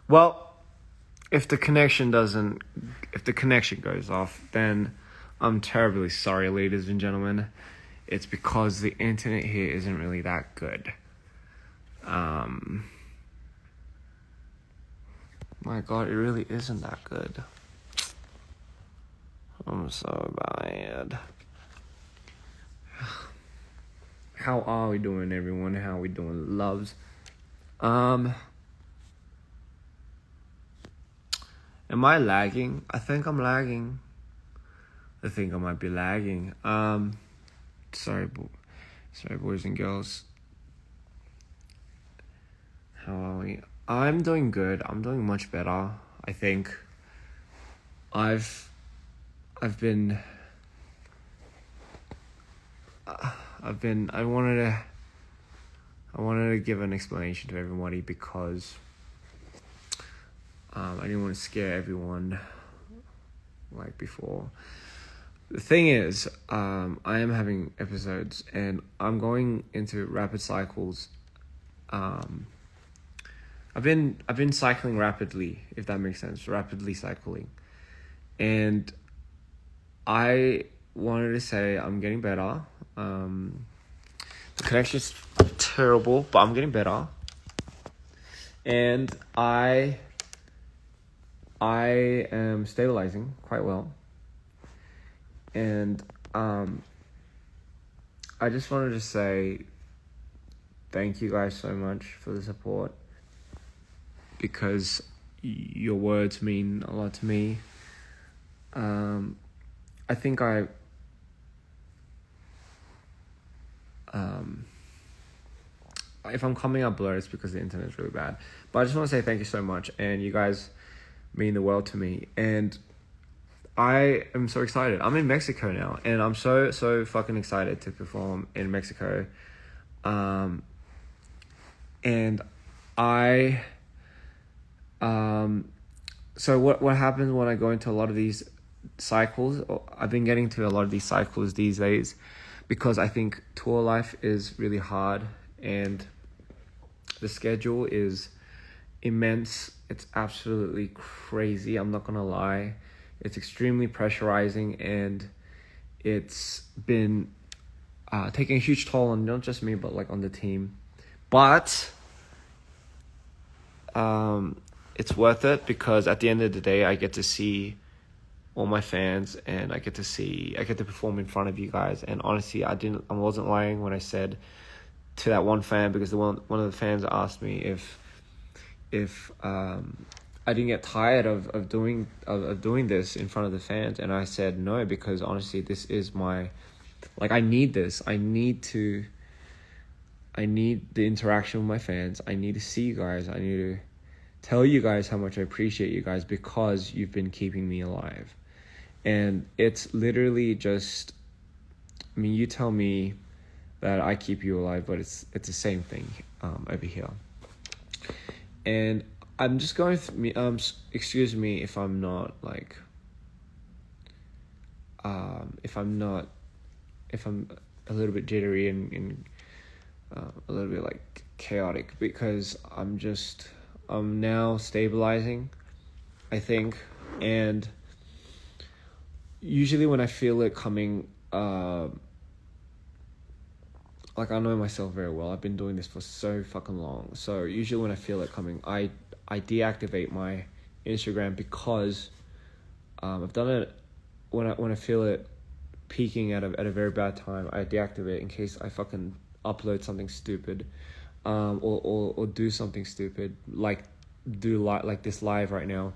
Well, if the connection goes off, then I'm terribly sorry, ladies and gentlemen. It's because the internet here isn't really that good. My God, it really isn't that good. I'm so bad. How are we doing, everyone? How are we doing, loves? Am I lagging? I think I'm lagging. I think I might be lagging. Sorry, boys and girls. How are we? I'm doing good. I'm doing much better. I think. I wanted to give an explanation to everybody because I didn't want to scare everyone like before. The thing is, I am having episodes and I'm going into rapid cycles. I've been cycling rapidly, if that makes sense, rapidly cycling. And I wanted to say I'm getting better. The connection's terrible, but I'm getting better. And I am stabilizing quite well. And I just wanted to say thank you guys so much for the support, because your words mean a lot to me. I think if I'm coming up blurred, it's because the internet is really bad. But I just want to say thank you so much, and you guys mean the world to me. And I am so excited. I'm in Mexico now, and I'm so fucking excited to perform in Mexico. And I so what happens when I go into a lot of these cycles? I've been getting to a lot of these cycles these days because I think tour life is really hard and the schedule is immense. It's absolutely crazy. I'm not gonna lie. It's extremely pressurizing, and it's been taking a huge toll on not just me, but like on the team. But it's worth it because at the end of the day, I get to see all my fans, and I get to perform in front of you guys. And honestly, I wasn't lying when I said to that one fan, because one of the fans asked me if I didn't get tired of doing this in front of the fans, and I said no, because honestly, this is my, like, I need this. I need the interaction with my fans. I need to see you guys. I need to tell you guys how much I appreciate you guys, because you've been keeping me alive. And it's literally just, I mean, you tell me that I keep you alive, but it's the same thing over here. And I'm just going through, excuse me if I'm not like, if I'm a little bit jittery and a little bit like chaotic, because I'm now stabilizing, I think. And usually when I feel it coming, like, I know myself very well. I've been doing this for so fucking long. So usually when I feel it coming, I deactivate my Instagram, because I've done it when I feel it peaking at a very bad time. I deactivate in case I fucking upload something stupid, or do something stupid, like like this live right now.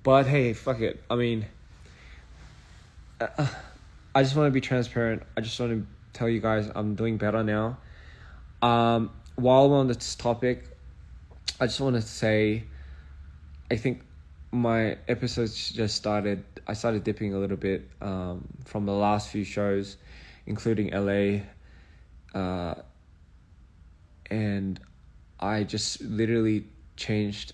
But hey, fuck it. I mean, I just want to be transparent. I just want to tell you guys I'm doing better now. While we're on this topic, I just want to say, I think my episodes just started. I started dipping a little bit from the last few shows, including LA, and I just literally changed.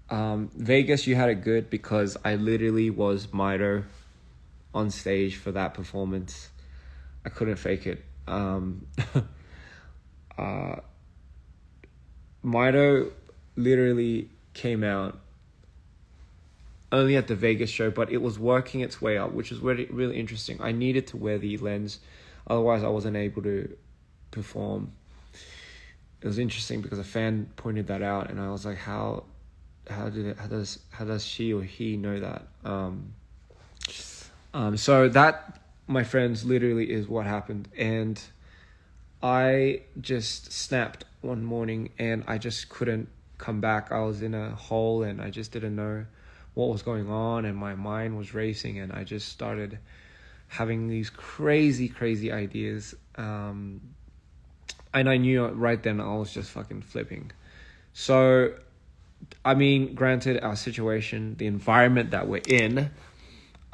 Vegas, you had it good because I literally was Mido on stage for that performance. I couldn't fake it. Mido literally came out only at the Vegas show, but it was working its way up, which is really, really interesting. I needed to wear the lens, otherwise I wasn't able to perform. It was interesting because a fan pointed that out, and I was like, how does she or he know that? So that, my friends, literally is what happened, and I just snapped one morning, and I just couldn't come back. I was in a hole, and I just didn't know what was going on, and my mind was racing, and I just started having these crazy ideas. And I knew right then I was just fucking flipping. So, I mean, granted, our situation, the environment that we're in,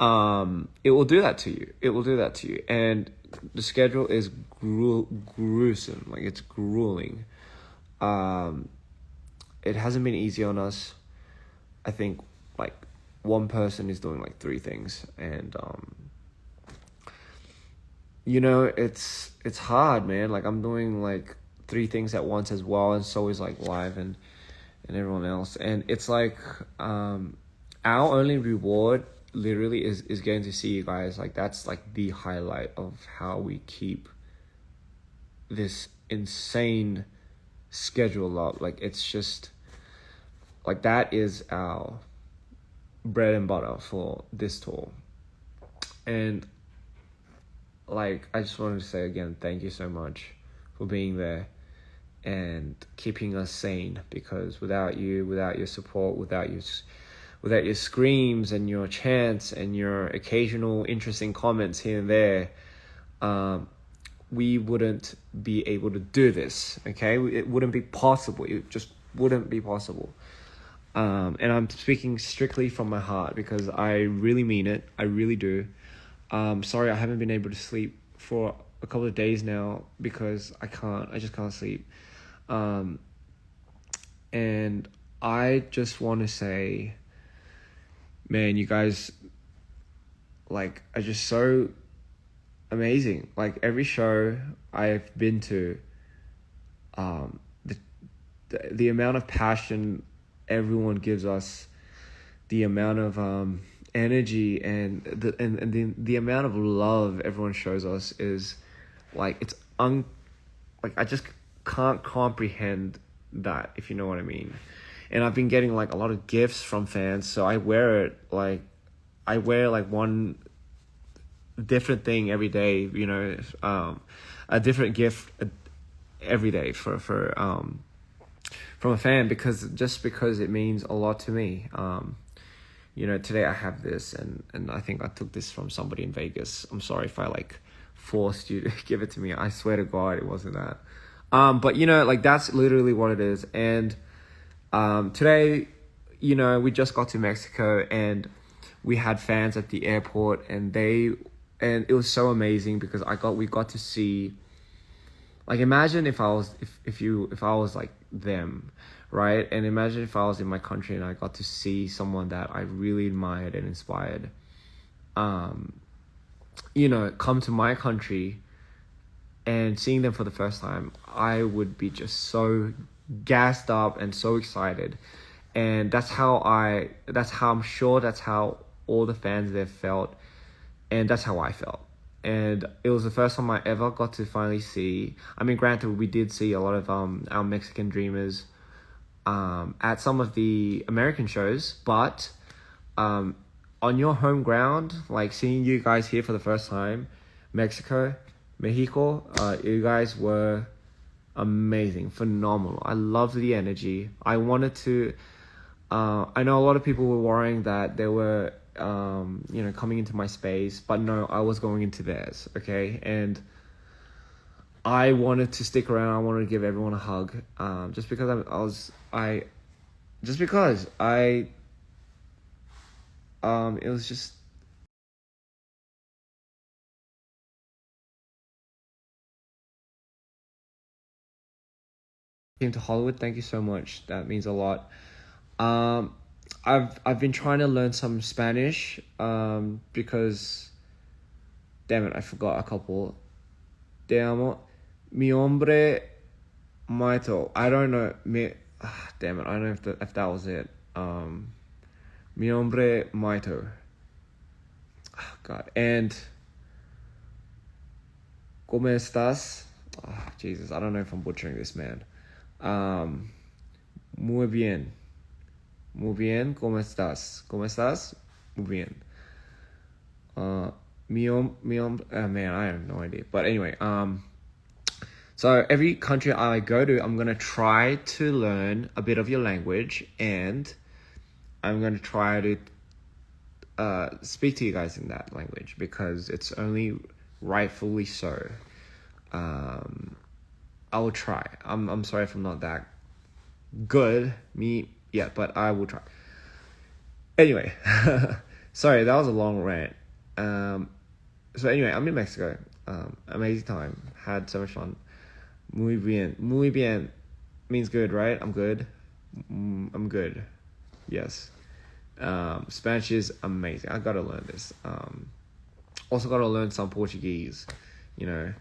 it will do that to you. It will do that to you. And the schedule is gruesome. Like, it's grueling. It hasn't been easy on us. I think, like, one person is doing, like, 3 things. And, you know, it's hard, man. Like, I'm doing, like, 3 things at once as well. And so is, like, Live and everyone else. And it's like, our only reward literally is getting to see you guys. Like, that's like the highlight of how we keep this insane schedule up. Like, it's just like, that is our bread and butter for this tour. And like, I just wanted to say again, thank you so much for being there and keeping us sane, because without you, without your support, without your screams and your chants and your occasional interesting comments here and there, we wouldn't be able to do this, okay? It wouldn't be possible. It just wouldn't be possible. And I'm speaking strictly from my heart, because I really mean it. I really do. Sorry, I haven't been able to sleep for a couple of days now, because I just can't sleep. And I just want to say, man, you guys, like, are just so amazing. Like, every show I've been to, the amount of passion everyone gives us, the amount of energy and the amount of love everyone shows us is like, it's like, I just can't comprehend that, if you know what I mean. And I've been getting like a lot of gifts from fans, so I wear one different thing every day, you know, a different gift every day for from a fan, because it means a lot to me. You know, today I have this, and I think I took this from somebody in Vegas. I'm sorry if I like forced you to give it to me. I swear to God, it wasn't that. But you know, like, that's literally what it is. And today, you know, we just got to Mexico, and we had fans at the airport, and it was so amazing, because we got to see, like, imagine if I was like them, right? And imagine if I was in my country and I got to see someone that I really admired and inspired, you know, come to my country, and seeing them for the first time, I would be just so gassed up and so excited. And that's how I'm sure that's how all the fans there felt, and that's how I felt. And it was the first time I ever got to finally see, I mean, granted, we did see a lot of our Mexican dreamers at some of the American shows, but on your home ground, like, seeing you guys here for the first time, Mexico, you guys were amazing, phenomenal. I loved the energy. I wanted to, I know a lot of people were worrying that they were, you know, coming into my space, but no, I was going into theirs, okay? And I wanted to stick around. I wanted to give everyone a hug, just because it was just, came to Hollywood. Thank you so much. That means a lot. I've been trying to learn some Spanish, because, damn it, I forgot a couple. Te amo. Mi hombre Maito. I don't know. Damn it. I don't know if that was it. Mi nombre Maito. Oh, God. And ¿Cómo estás? Oh, Jesus, I don't know if I'm butchering this, man. Muy bien. Muy bien. ¿Cómo estás? ¿Cómo estás? Muy bien. Man, I have no idea. But anyway, so every country I go to, I'm gonna try to learn a bit of your language, and I'm gonna try to speak to you guys in that language because it's only rightfully so. I will try. I'm sorry if I'm not that good yet, but I will try. Anyway, sorry, that was a long rant. So anyway, I'm in Mexico. Amazing time. Had so much fun. Muy bien. Muy bien means good, right? I'm good. I'm good. Yes. Spanish is amazing. I gotta learn this. Also gotta learn some Portuguese, you know.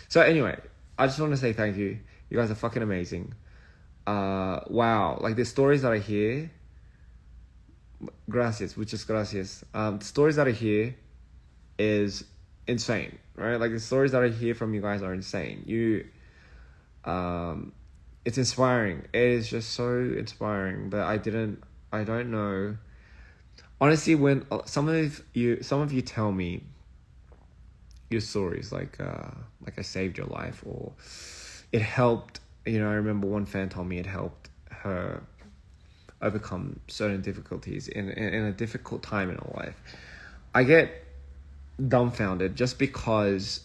So anyway, I just want to say thank you. You guys are fucking amazing. Wow, like the stories that I hear. Gracias, muchas gracias. The stories that I hear is insane, right? Like the stories that I hear from you guys are insane. It's inspiring. It is just so inspiring. But I don't know. Honestly, when some of you tell me your stories, like I saved your life or it helped. You know, I remember one fan told me it helped her overcome certain difficulties in a difficult time in her life. I get dumbfounded just because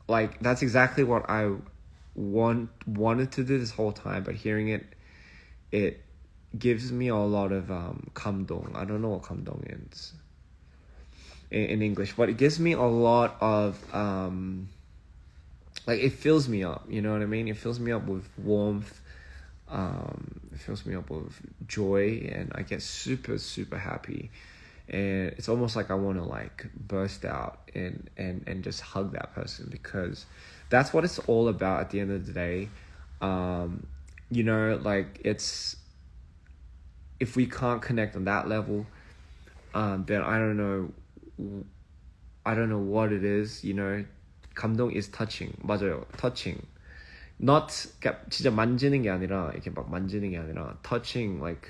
like that's exactly what I wanted to do this whole time, but hearing it gives me a lot of 감동. I don't know what 감동 is in English, but it gives me a lot of like it fills me up, you know what I mean? It fills me up with warmth. It fills me up with joy, and I get super, super happy. And it's almost like I want to like burst out and just hug that person because that's what it's all about at the end of the day. You know, like it's if we can't connect on that level, then I don't know what it is. You know, 감동 is touching. 맞아요, touching. Not 진짜 만지는 게 아니라 이렇게 막 만지는 게 아니라 touching, like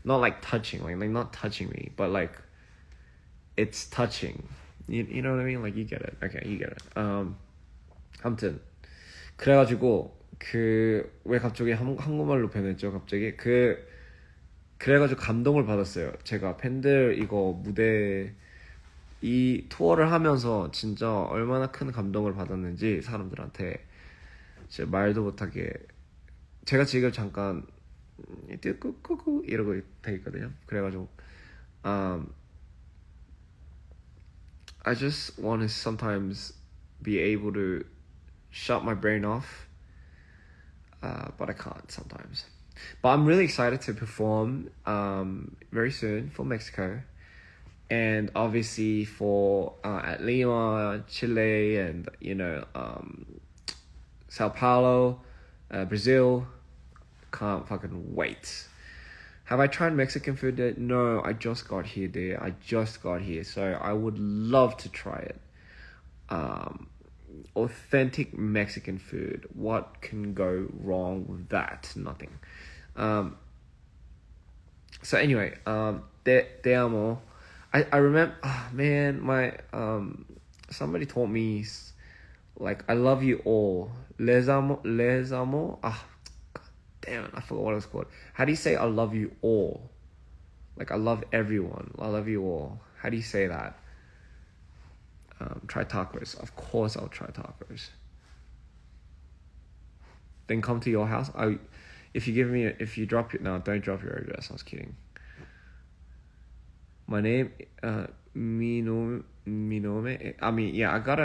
not like touching, like not touching me, but like it's touching. You know what I mean? Like you get it. Okay, you get it. 아무튼 그래가지고 왜 갑자기 한국말로 변했죠? 갑자기 그래가지고 감동을 받았어요. 제가 팬들 이거 무대 이 투어를 하면서 진짜 얼마나 큰 감동을 받았는지 사람들한테 진짜 말도 못하게 제가 지금 잠깐 끄끄끄 이러고 돼 있거든요. 그래가지고 I just want to sometimes be able to shut my brain off, but I can't sometimes. But I'm really excited to perform very soon for Mexico, and obviously for at Lima, Chile, and you know Sao Paulo, Brazil. Can't fucking wait. Have I tried Mexican food yet? No, I just got here, dear. I just got here, so I would love to try it. Authentic Mexican food. What can go wrong with that? Nothing. So anyway, te amo. I remember, man, my somebody told me like I love you all. Les amo. Damn, I forgot what it was called. How do you say I love you all? Like I love everyone. I love you all. How do you say that? Try tacos. Of course I'll try tacos. Then come to your house. If you drop it now, don't drop your address. I was kidding. My name, mi nome. I mean, yeah, I got.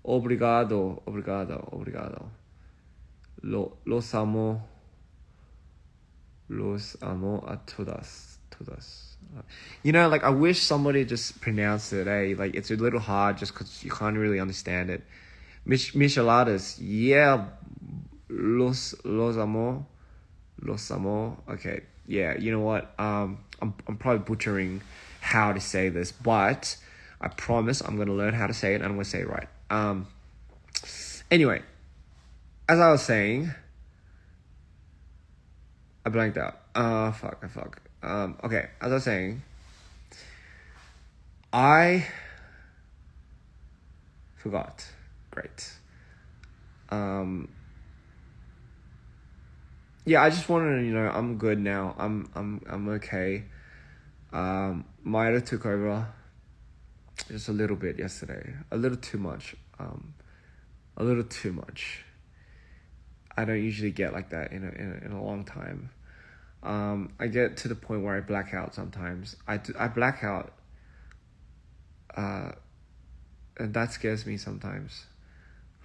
Obrigado. Los amo a todas. You know, like I wish somebody just pronounced it. Like it's a little hard just because you can't really understand it. Micheladas. Yeah. Los amo. Los amo. Okay. Yeah, you know what? I'm probably butchering how to say this, but I promise I'm gonna learn how to say it and I'm gonna say it right. Anyway, as I was saying, I blanked out. Fuck. Okay, as I was saying, I forgot. Great. Yeah, I just wanted to, I'm good now. I'm okay. Maida took over just a little bit yesterday. A little too much. A little too much. I don't usually get like that in a long time. I get to the point where I black out sometimes. I black out. And that scares me sometimes.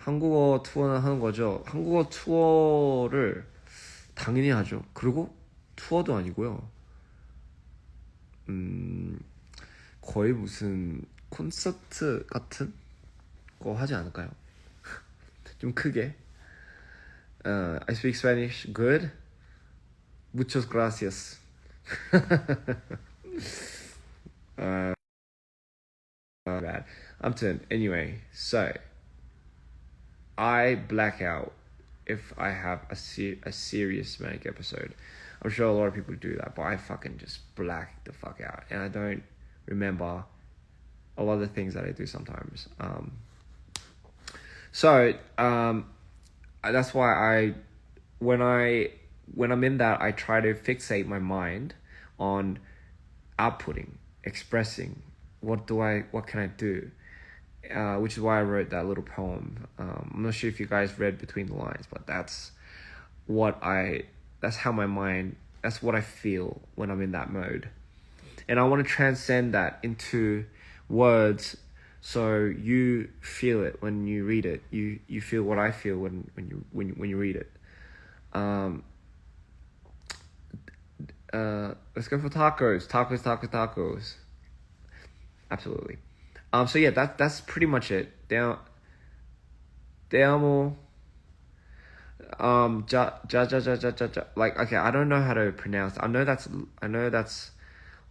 한국어 투어는 하는 거죠. 한국어 투어를 당연히 하죠. 그리고 투어도 아니고요. 거의 무슨 콘서트 같은 거 하지 않을까요? 좀 크게. I speak Spanish good. Muchas gracias. Bad. Anyway, so I black out if I have a serious manic episode. I'm sure a lot of people do that, but I fucking just black the fuck out, and I don't remember a lot of the things that I do sometimes. That's why when I'm in that, I try to fixate my mind on outputting, expressing. What can I do? Which is why I wrote that little poem. I'm not sure if you guys read between the lines, but that's how my mind, that's what I feel when I'm in that mode. And I want to transcend that into words so you feel it when you read it. You feel what I feel when you read it. Let's go for tacos. Absolutely. So yeah, that's pretty much it. Te amo. Ja. Like, okay, I don't know how to pronounce. I know that's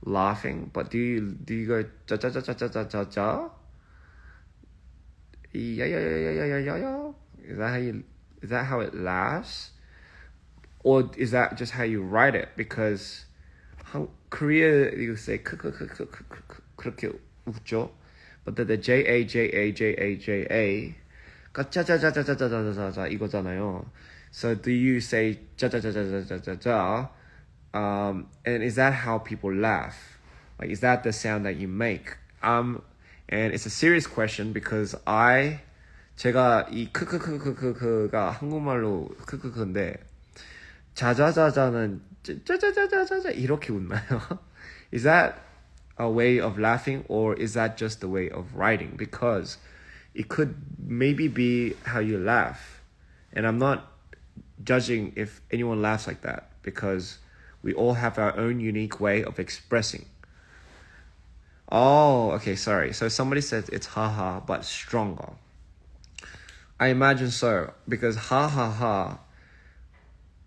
laughing, but do you go ja? Yeah. Is that how it laughs? Or is that just how you write it? Because Korea, you say 그렇게 웃죠. But the J-A 짜자자자자자자자자 이거잖아요. So do you say 짜자자자자자자? And is that how people laugh? Like, is that the sound that you make? And it's a serious question because 제가 이 크크크크크크가 한국말로 크크크인데 자자자자는 짜자자자자자 이렇게 웃나요? Is that a way of laughing, or is that just the way of writing? Because it could maybe be how you laugh, and I'm not judging if anyone laughs like that, because we all have our own unique way of expressing. Oh, okay, sorry. So somebody said it's haha, but stronger. I imagine so, because ha ha ha,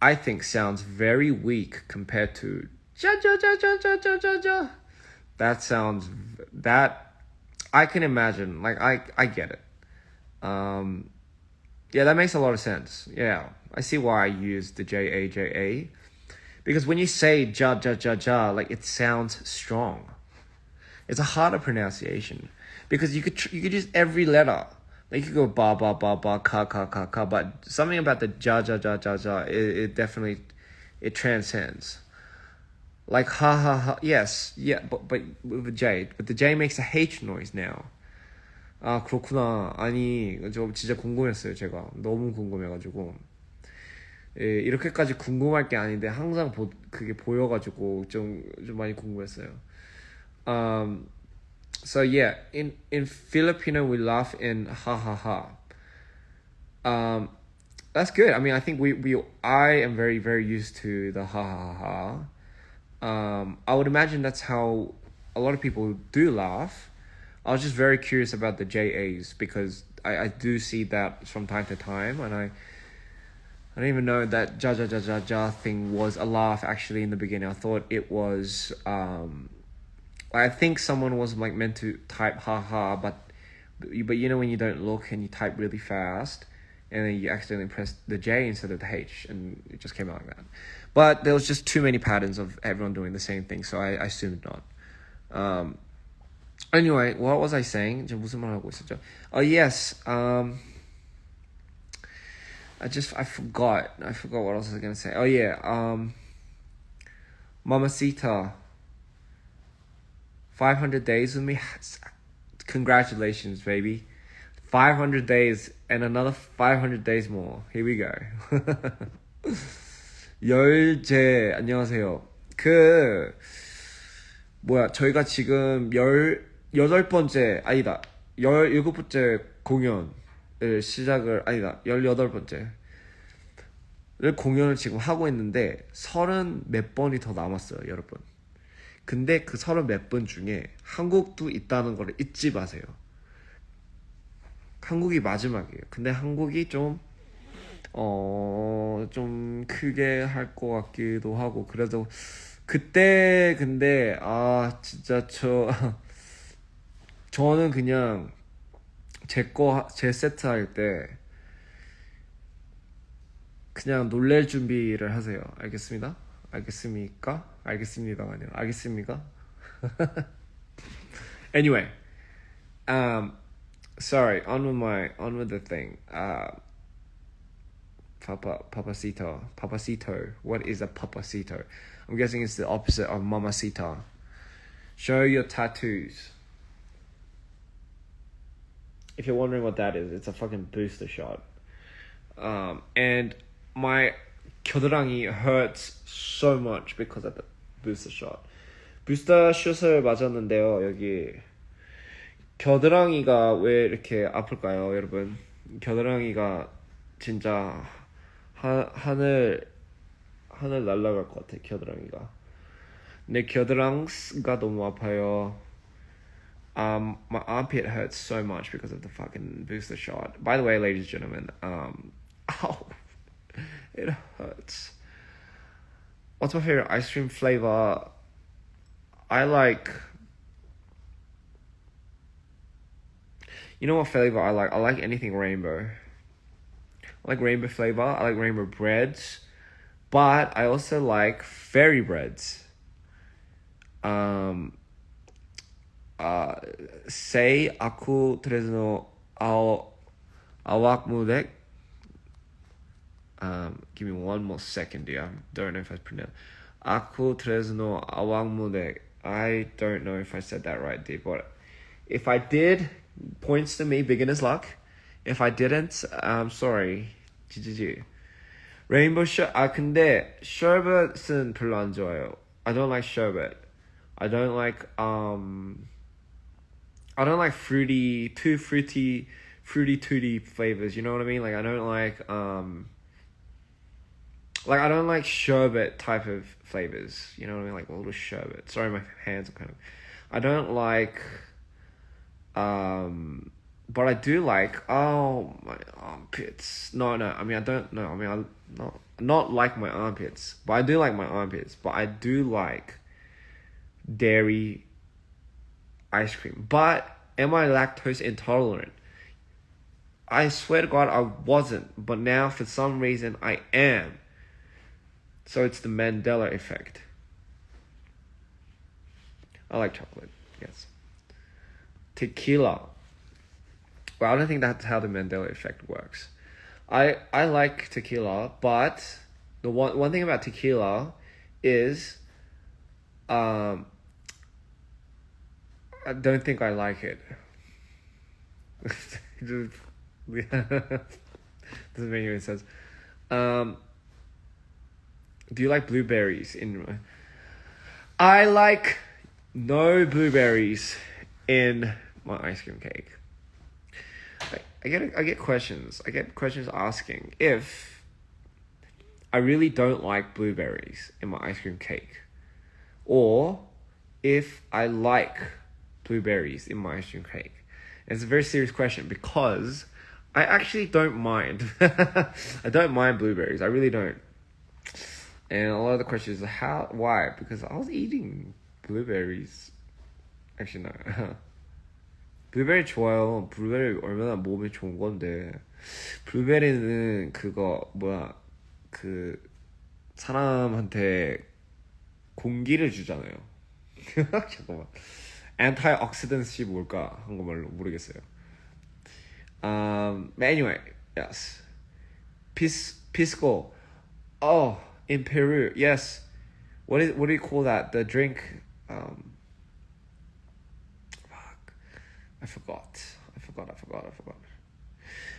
I think sounds very weak compared to ja ja ja ja ja ja ja ja. That I can imagine. Like, I get it. Yeah, that makes a lot of sense. Yeah, I see why I use the J-A, because when you say ja ja ja ja, like, it sounds strong. It's a harder pronunciation because you could use every letter. Like, you could go ba ba ba ba ka ka ka ka, but something about the ja ja ja ja ja, it definitely, it transcends. Like ha ha ha, yes, yeah, but with a J, but the J makes a H noise now. 아, 그렇구나. 아니, 저 진짜 궁금했어요. 제가 너무 궁금해가지고. 예, 이렇게까지 궁금할 게 아닌데 항상 그게 보여가지고 좀 많이 궁금했어요. So yeah, in Filipino we laugh in ha ha ha. That's good. I mean, I think I am very, very used to the ha ha ha. I would imagine that's how a lot of people do laugh. I was just very curious about the JAs because I do see that from time to time, and I didn't even know that ja ja ja ja ja thing was a laugh actually in the beginning. I thought it was I think someone was like meant to type haha, but you know when you don't look and you type really fast, and then you accidentally press the J instead of the H, and it just came out like that. But there was just too many patterns of everyone doing the same thing, so I assumed not. Anyway, what was I saying? 저 무슨 말 하고 있었죠? Oh yes. I forgot what else I was gonna say. Oh yeah. Mamacita. 500 days with me. Congratulations, baby. 500 days and another 500 days more. Here we go. 열제 안녕하세요. 저희가 지금 18번째 아니다 17번째 공연을 시작을 아니다 18번째를 공연을 지금 하고 있는데 30 몇 번이 더 남았어요, 여러분. 근데 그 30 몇 번 중에 한국도 있다는 걸 잊지 마세요. 한국이 마지막이에요. 근데 한국이 좀 크게 할 것 같기도 하고, 그래도 그때 근데 진짜 저는 그냥 제 세트 할 때 그냥 놀랄 준비를 하세요. 알겠습니다? 알겠습니까? 알겠습니다가 아니라 알겠습니까? Anyway, sorry, on with the thing. Papacito. What is a papacito? I'm guessing it's the opposite of mamacita. Show your tattoos. If you're wondering what that is, it's a fucking booster shot. And my 겨드랑이 hurts so much because of the booster shot. booster shot을 맞았는데요. 여기 겨드랑이가 왜 이렇게 아플까요, 여러분? 겨드랑이가 진짜 하늘 날아갈 것 같아, 겨드랑이가. 내 겨드랑이가 너무 아파요. My armpit hurts so much because of the fucking booster shot. By the way, ladies and gentlemen, ow, it hurts. What's my favorite ice cream flavor? I like. You know what flavor I like? I like anything rainbow. I like rainbow flavor. I like rainbow breads, but I also like fairy breads. Say aku trezno awak mudek. Give me one more second, dear. I don't know if I pronounced. Aku trezno awak mudek. I don't know if I said that right, dear. But if I did, points to me. Beginner's luck. If I didn't, I'm sorry. GGG. Rainbow sherbet. 근데 sherbet은 별로 안 좋아요. I don't like sherbet. I don't like fruity tooty flavors. You know what I mean? Like I don't like sherbet type of flavors. You know what I mean? Like a little sherbet. Sorry, my hands are kind of. I don't like. But I do like. Oh, my armpits. No. I mean, I don't know. I mean, I not like my armpits, but I do like my armpits. But I do like dairy ice cream. But am I lactose intolerant? I swear to God, I wasn't. But now, for some reason, I am. So it's the Mandela effect. I like chocolate, yes. Tequila. Well, I don't think that's how the Mandela effect works. I like tequila, but the one thing about tequila is I don't think I like it. Doesn't make any sense. Do you like blueberries in? I like no blueberries in my ice cream cake. I get questions. I get questions asking if I really don't like blueberries in my ice cream cake, or if I like blueberries in my ice cream cake. And it's a very serious question because I actually don't mind. I don't mind blueberries. I really don't. And a lot of the questions are why? Because I was eating blueberries. Actually, no. 블루베리 좋아요. 블루베리 얼마나 몸에 좋은 건데. 블루베리는 그거 뭐야 그 사람한테 공기를 주잖아요. 잠깐만. Antioxidant이 뭘까 한국말로 모르겠어요. But anyway, yes. Pisco. Oh, in Peru, yes. What do you call that? The drink. Fuck. I forgot.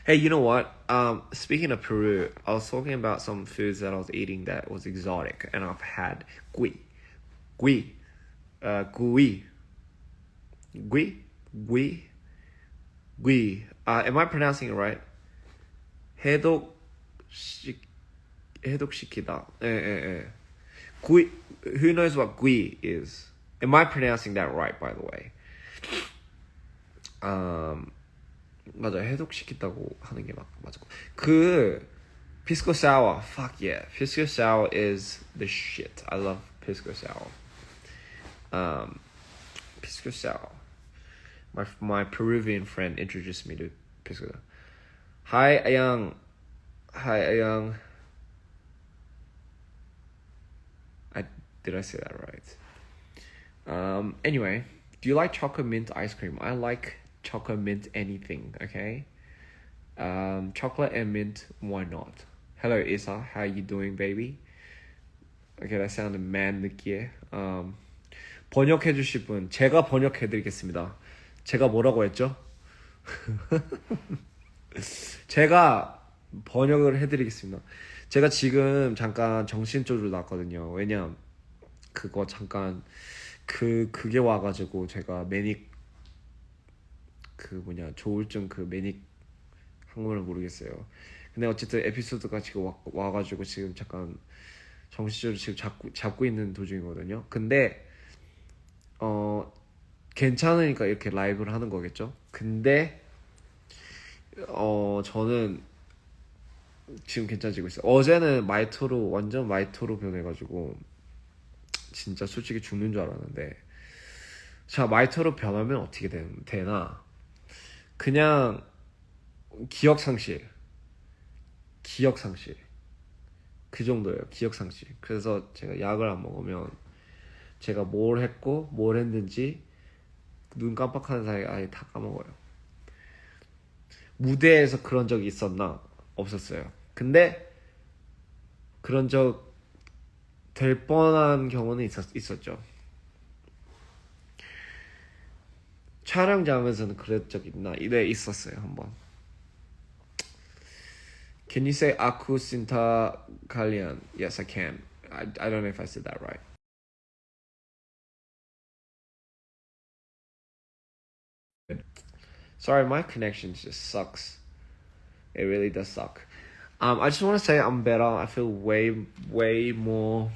Hey, you know what? Speaking of Peru, I was talking about some foods that I was eating that was exotic, and I've had gui, gui, gui, gui, gui. Am I pronouncing it right? 해독시 해독시키다. Gui. Who knows what gui is? Am I pronouncing that right, by the way? 맞아, 해독시킨다고 하는 게 맞아. 그 pisco sour, fuck yeah, pisco sour is the shit. I love pisco sour. Pisco sour. My Peruvian friend introduced me to pisco sour. Hi Ayang. Did I say that right? Anyway, do you like chocolate mint ice cream? I like chocolate mint anything, okay? Chocolate and mint, why not? Hello Isa, how you doing, baby? Okay, that sounded man 느끼해. 번역해 주실 분, 제가 번역해 드리겠습니다. 제가 뭐라고 했죠? 제가 번역을 해드리겠습니다. 제가 지금 잠깐 정신줄을 놨거든요. 왜냐 그거 잠깐 그게 와가지고 제가 매닉 조울증 매닉 한국말을 모르겠어요. 근데 어쨌든 에피소드가 지금 와가지고 지금 잠깐 정신줄을 지금 잡고 있는 도중이거든요. 근데 괜찮으니까 이렇게 라이브를 하는 거겠죠. 근데 저는 지금 괜찮아지고 있어요. 어제는 완전 마이토로 변해가지고 진짜 솔직히 죽는 줄 알았는데, 자, 마이토로 변하면 어떻게 되나? 그냥 기억상실 그 정도예요. 기억상실. 그래서 제가 약을 안 먹으면 제가 뭘 했고 뭘 했는지 눈 깜빡하는 사이에 아예 다 까먹어요. 무대에서 그런 적이 있었나? 없었어요. 근데 그런 적 될 뻔한 경우는 있었죠. 촬영장에서는 그런 적 있나? 네, 있었어요. 한번. Can you say Aku Sinta Kalian? Yes, I can. I don't know if I said that right. Sorry, my connection just sucks. It really does suck. I just want to say I'm better. I feel way more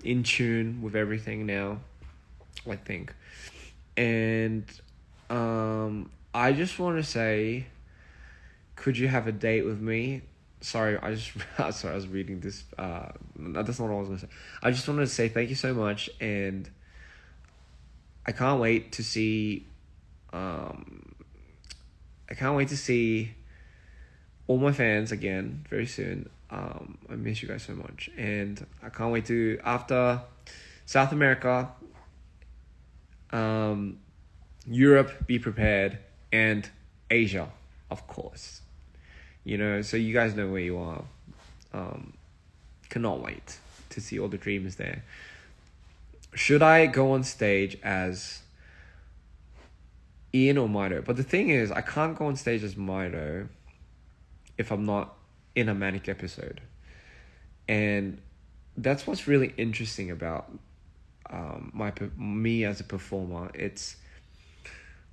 in tune with everything now, I think. And I just want to say, could you have a date with me? Sorry, I was reading this. That's not what I was gonna say. I just wanted to say thank you so much, and I can't wait to see. I can't wait to see all my fans again very soon. I miss you guys so much, and I can't wait to, after South America, Europe, be prepared, and Asia, of course. So you guys know where you are. Cannot wait to see all the dreams there. Should I go on stage as Ian or Mido? But the thing is, I can't go on stage as Mido if I'm not in a manic episode. And that's what's really interesting about me as a performer. It's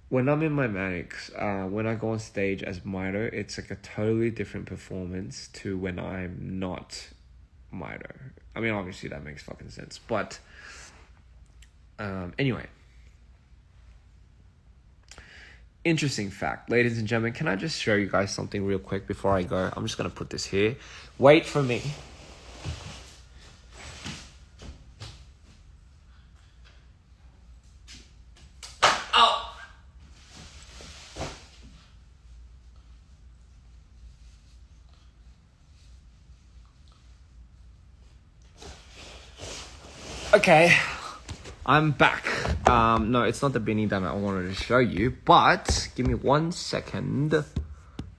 when I'm in my manics, when I go on stage as Mido, it's like a totally different performance to when I'm not Mido. I mean, obviously that makes fucking sense. But anyway, interesting fact, ladies and gentlemen. Can I just show you guys something real quick before I go? I'm just gonna put this here. Wait for me. Oh. Okay, I'm back. No, it's not the beanie that I wanted to show you, but give me 1 second.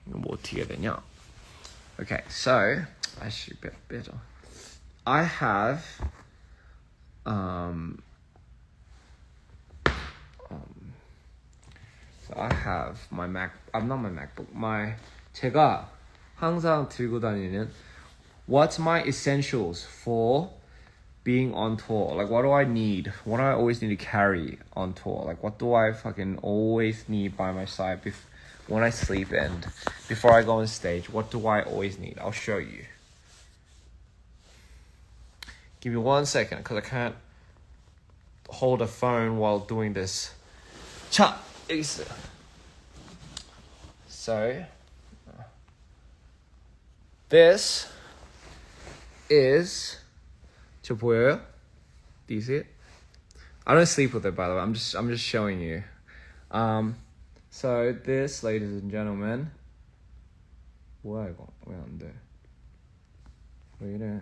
뭐 어떻게 해야 되냐? Okay, so I should be better. I have so I have my Mac. I'm not my MacBook. 제가 항상 들고 다니는 what's my essentials for being on tour? Like, what do I need? What do I always need to carry on tour? Like, what do I fucking always need by my side when I sleep and before I go on stage? What do I always need? I'll show you. Give me 1 second, because I can't hold a phone while doing this. 자, 여기 있어요. So, this is 저 보여요? Do you see it? I don't sleep with it, by the way. I'm just showing you. So this, ladies and gentlemen. 뭐야 이거? 왜 안 돼? 왜 이래?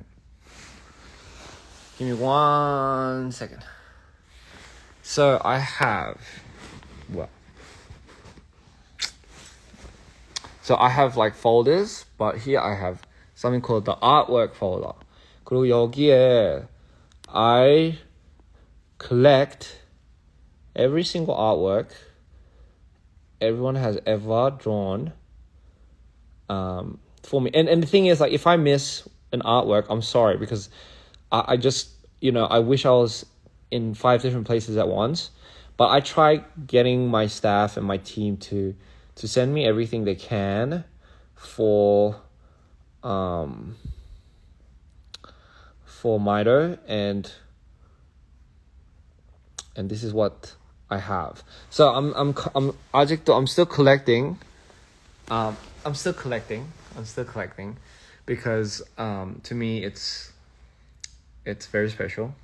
Give me 1 second. So I have So I have like folders, but here I have something called the artwork folder. 그리고 여기에 I collect every single artwork everyone has ever drawn for me. And the thing is, like, if I miss an artwork, I'm sorry, because I just, I wish I was in 5 different places at once. But I try getting my staff and my team to send me everything they can for Mito, and this is what I have. So I'm still collecting. I'm still collecting because to me it's very special.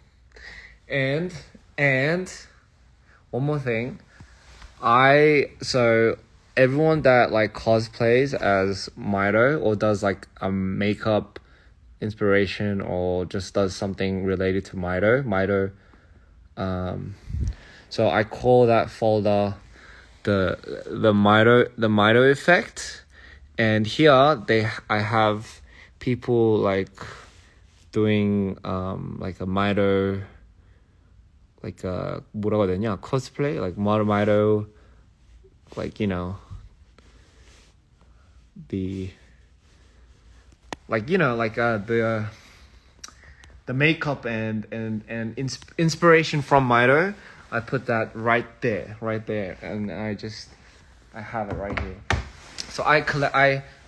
And one more thing, so everyone that like cosplays as Mito or does like a makeup inspiration or just does something related to Mito, so I call that folder the Mito effect. And here I have people like doing like a Mito, like a 뭐라고 해야 되냐, cosplay, like Mito, like the makeup and inspiration from Mito. I put that right there, and I have it right here. So I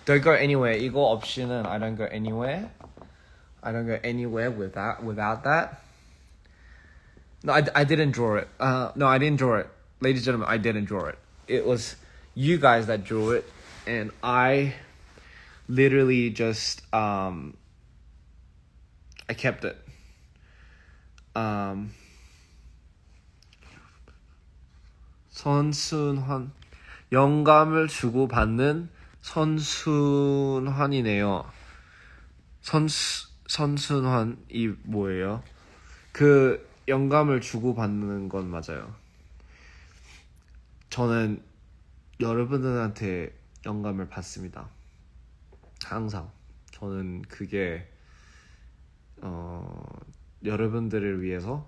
don't go anywhere. 이거 없이는 I don't go anywhere. I don't go anywhere without that. No, I didn't draw it. No, I didn't draw it. Ladies and gentlemen, I didn't draw it. It was you guys that drew it, and I literally just I kept it. 선순환, 영감을 주고받는 선순환이네요. 선순환이 뭐예요? 그 영감을 주고받는 건 맞아요. 저는 여러분들한테 영감을 받습니다. 항상. 저는 그게 여러분들을 위해서,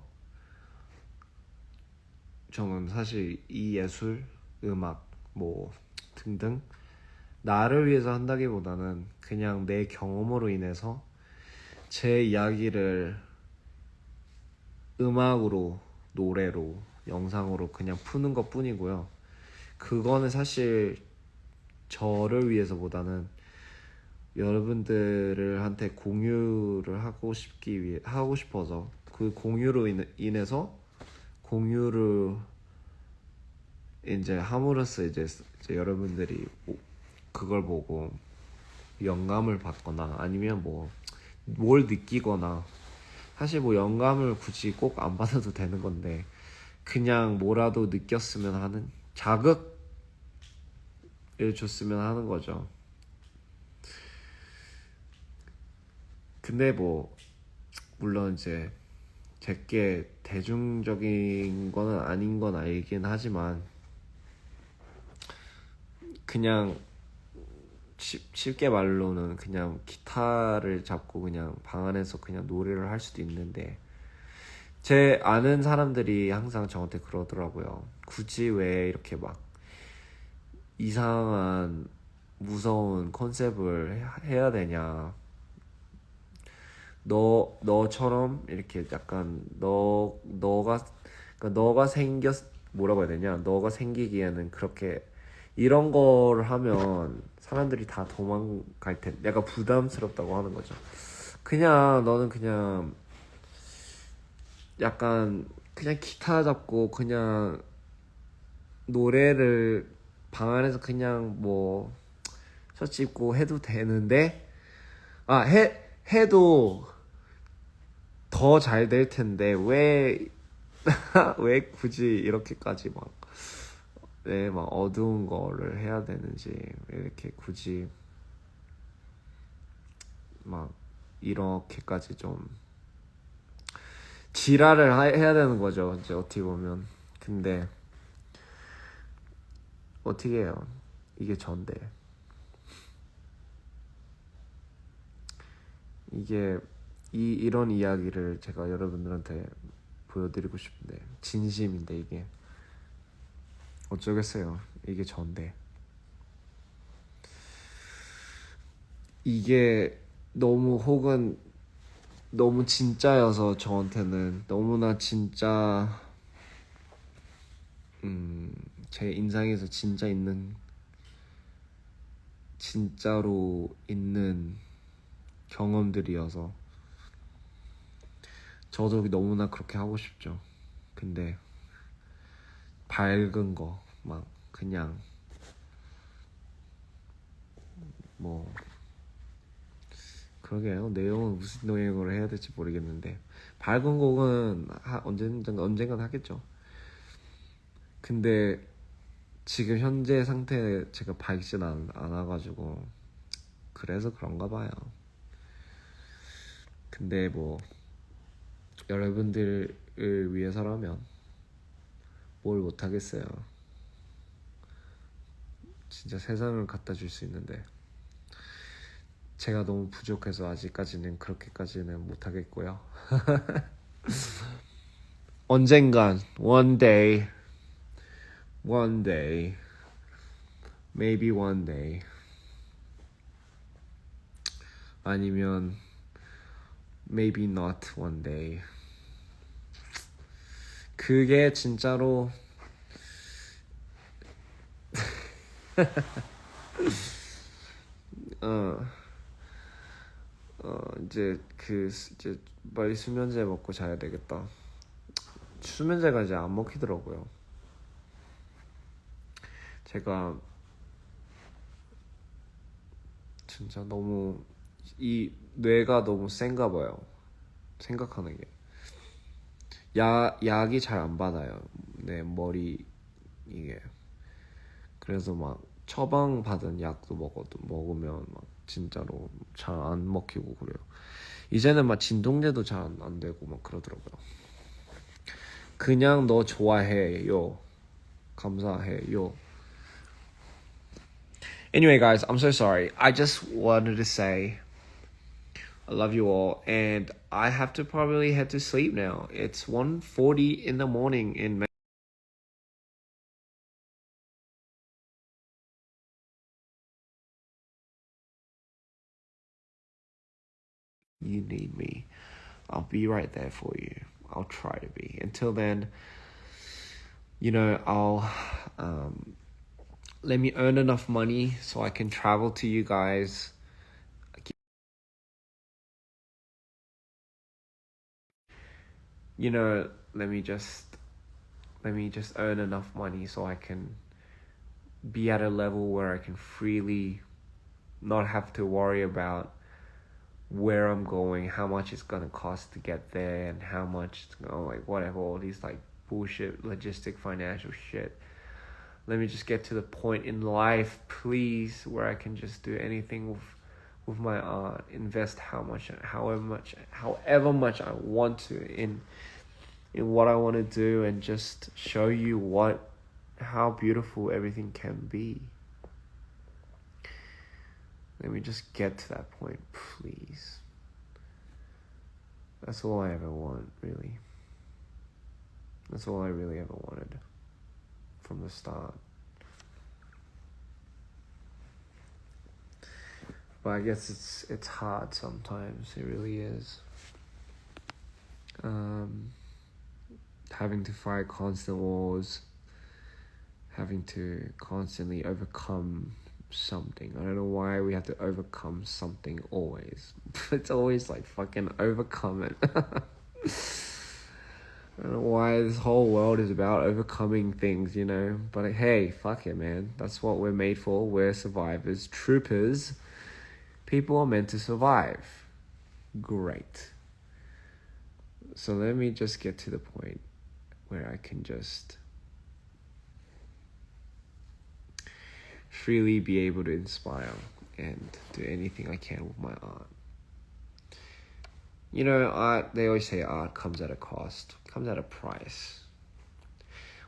저는 사실 이 예술, 음악, 뭐 등등 나를 위해서 한다기보다는 그냥 내 경험으로 인해서 제 이야기를 음악으로, 노래로, 영상으로 그냥 푸는 것 뿐이고요. 그거는 사실 저를 위해서보다는 여러분들을 한테 공유를 하고 싶어서, 그 공유로 인해서 공유를 이제 함으로써 이제 여러분들이 그걸 보고 영감을 받거나 아니면 뭐 뭘 느끼거나, 사실 뭐 영감을 굳이 꼭 안 받아도 되는 건데 그냥 뭐라도 느꼈으면 하는, 자극을 줬으면 하는 거죠. 근데 뭐 물론 이제 제게 대중적인 거는 아닌 건 알긴 하지만 그냥 쉽게 말로는 그냥 기타를 잡고 그냥 방 안에서 그냥 노래를 할 수도 있는데, 제 아는 사람들이 항상 저한테 그러더라고요. 굳이 왜 이렇게 막 이상한 무서운 컨셉을 해야 되냐. 너처럼 이렇게 약간 그러니까 너가 뭐라고 해야 되냐. 너가 생기기에는 그렇게 이런 걸 하면 사람들이 다 도망갈 텐데 약간 부담스럽다고 하는 거죠. 그냥 너는 그냥 약간 그냥 기타 잡고 그냥 노래를 방 안에서 그냥 뭐 셔츠 입고 해도 되는데, 해도 더 잘 될 텐데 왜 왜 굳이 이렇게까지 막 어두운 거를 해야 되는지, 왜 이렇게 굳이 막 이렇게까지 좀 지랄을 해야 되는 거죠, 이제 어떻게 보면. 근데 어떻게 해요? 이게 전데. 이게 이런 이야기를 제가 여러분들한테 보여드리고 싶은데, 진심인데 이게 어쩌겠어요. 이게 전데. 이게 혹은 너무 진짜여서 저한테는 너무나 진짜, 제 인상에서 진짜로 있는 경험들이어서 저도 너무나 그렇게 하고 싶죠. 근데 밝은 거 막 그냥 뭐 그러게요. 내용은 무슨 내용으로 해야 될지 모르겠는데 밝은 곡은 언젠간 하겠죠. 근데 지금 현재 상태에 제가 밝진 않아가지고 그래서 그런가 봐요. 근데 뭐 여러분들을 위해서라면 뭘 못하겠어요. 진짜 세상을 갖다 줄 수 있는데 제가 너무 부족해서 아직까지는 그렇게까지는 못하겠고요. 언젠간 one day, maybe one day, 아니면 maybe not one day. 그게 진짜로 이제 빨리 수면제 먹고 자야 되겠다. 수면제가 이제 안 먹히더라고요. 제가 진짜 너무 이 뇌가 너무 센가 봐요. 생각하는 게 약이 잘 안 받아요. 내 머리 이게. 그래서 막 처방 받은 약도 먹으면 막 진짜로 잘 안 먹히고 그래요. 이제는 막 진통제도 잘 안 되고 막 그러더라고요. 그냥 너 좋아해요. 감사해요. Anyway, guys, I'm so sorry. I just wanted to say I love you all, and I have to probably head to sleep now. It's 1:40 in the morning in You need me. I'll be right there for you. I'll try to be. Until then, I'll let me earn enough money so I can travel to you guys. Let me just let me just earn enough money so I can be at a level where I can freely not have to worry about where I'm going, how much it's gonna cost to get there, and how much it's gonna, like, whatever, all these like bullshit logistic financial shit. Let me just get to the point in life, please, where I can just do anything with my art, invest however much I want to in what I want to do, and just show you how beautiful everything can be. Let me just get to that point, please. That's all I ever want, really. That's all I really ever wanted from the start. But I guess it's hard sometimes. It really is. Having to fight constant wars, having to constantly overcome something. I don't know why we have to overcome something always. It's always like fucking overcome it. I don't know why this whole world is about overcoming things, you know. But hey, fuck it, man. That's what we're made for. We're survivors, troopers. People are meant to survive. Great. So let me just get to the point where I can just freely be able to inspire and do anything I can with my art. You know, art, they always say art comes at a cost, comes at a price.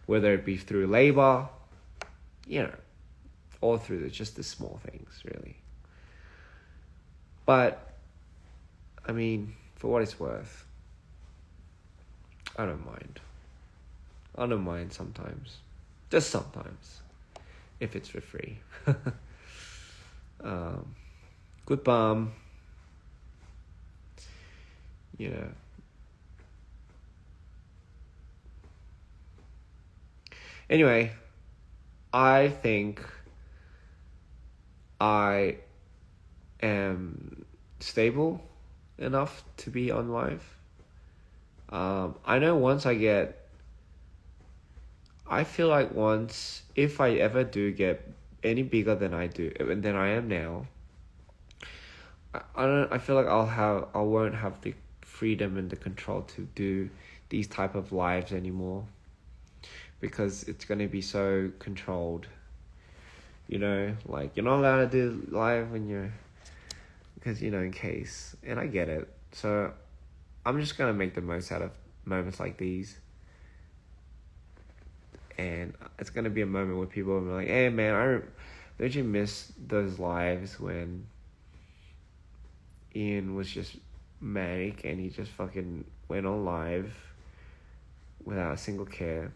Whether it be through labor, you know, or through just the small things, really. But, I mean, for what it's worth, I don't mind. I don't mind sometimes. Just sometimes. If it's for free. Good balm. You know. Anyway, I think I am stable enough to be on live. I know I feel like if I ever do get any bigger than I am now, I feel like I won't have the freedom and the control to do these type of lives anymore, because it's going to be so controlled. You know, like, you're not allowed to do live because, you know, in case, and I get it. So I'm just going to make the most out of moments like these. And it's going to be a moment where people will be like, hey man, don't you miss those lives when Ian was just manic and he just fucking went on live without a single care?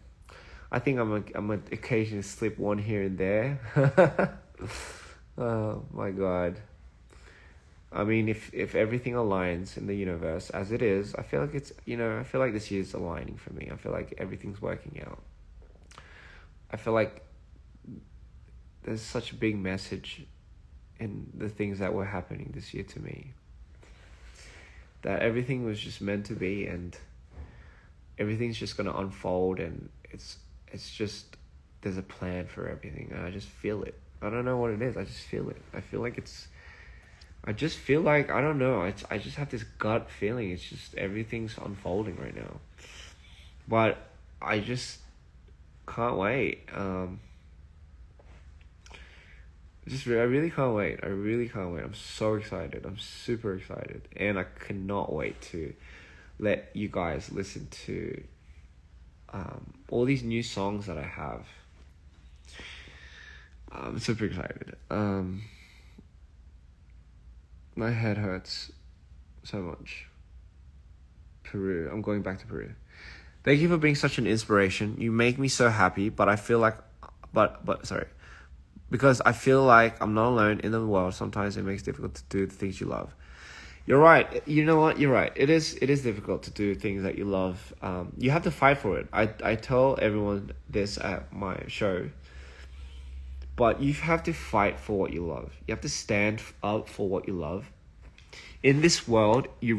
I think I'm gonna occasionally slip one here and there. Oh my god. I mean, if everything aligns in the universe as it is, I feel like I feel like this year's aligning for me. I feel like everything's working out. I feel like there's such a big message in the things that were happening this year to me. That everything was just meant to be, and everything's just going to unfold, and it's just, there's a plan for everything, and I just feel it. I don't know what it is, I just feel it. I just feel like, I don't know, I just have this gut feeling, it's just everything's unfolding right now. But I just can't wait. I really can't wait. I'm so excited. I'm super excited. And I cannot wait to let you guys listen to all these new songs that I have. I'm super excited. My head hurts so much. Peru. I'm going back to Peru. Thank you for being such an inspiration. You make me so happy, but I feel like, because I feel like I'm not alone in the world. Sometimes it makes it difficult to do the things you love. You're right. You know what? You're right. It is difficult to do things that you love. You have to fight for it. I tell everyone this at my show. But you have to fight for what you love. You have to stand up for what you love. In this world, you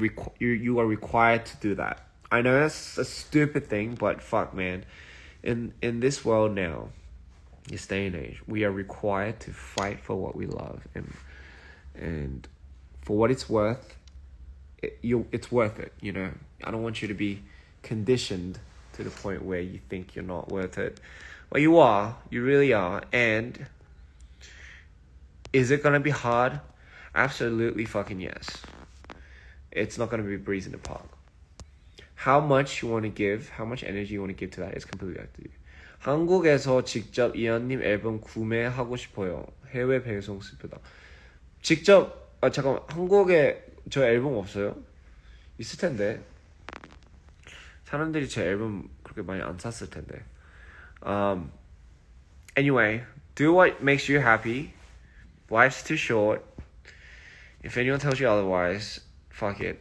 are required to do that. I know that's a stupid thing, but fuck, man. In this world now, this day and age, we are required to fight for what we love, and for what it's worth, it's worth it. You know, I don't want you to be conditioned to the point where you think you're not worth it. Well, you are. You really are. And is it gonna be hard? Absolutely fucking yes. It's not gonna be a breeze in the park. How much you want to give, how much energy you want to give to that is completely up to you. 한국에서 직접 이한님 앨범 구매하고 싶어요. 해외 배송 슬프다. 직접 잠깐만, 한국에 저 앨범 없어요? 있을 텐데. 사람들이 제 앨범 그렇게 많이 안 샀을 텐데. Anyway, do what makes you happy. Life's too short. If anyone tells you otherwise, fuck it.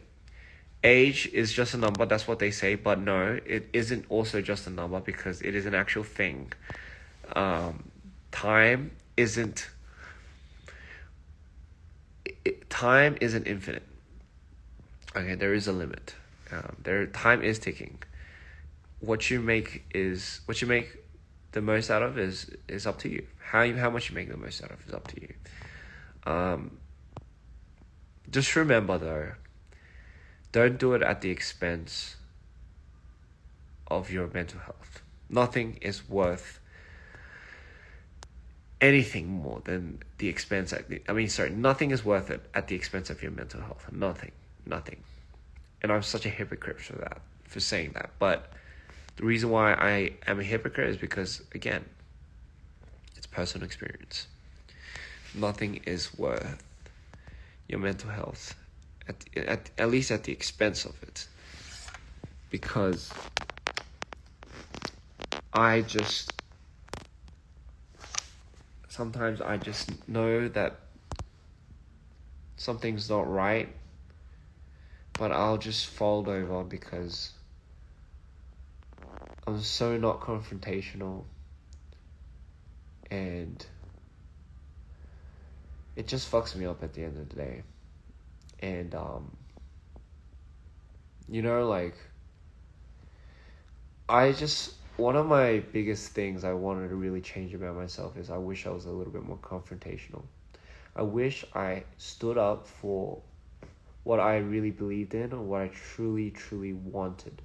Age is just a number, that's what they say, but no, it isn't also just a number because it is an actual thing. Time isn't infinite. Okay, there is a limit. Time is ticking. What you make the most out of is up to you. How much you make the most out of is up to you. Just remember though, don't do it at the expense of your mental health. Nothing is worth anything more than the expense. Nothing is worth it at the expense of your mental health. Nothing. And I'm such a hypocrite for saying that. But the reason why I am a hypocrite is because, again, it's personal experience. Nothing is worth your mental health. At least at the expense of it, because sometimes I just know that something's not right, but I'll just fold over because I'm so not confrontational, and it just fucks me up at the end of the day. And, one of my biggest things I wanted to really change about myself is I wish I was a little bit more confrontational. I wish I stood up for what I really believed in or what I truly, truly wanted.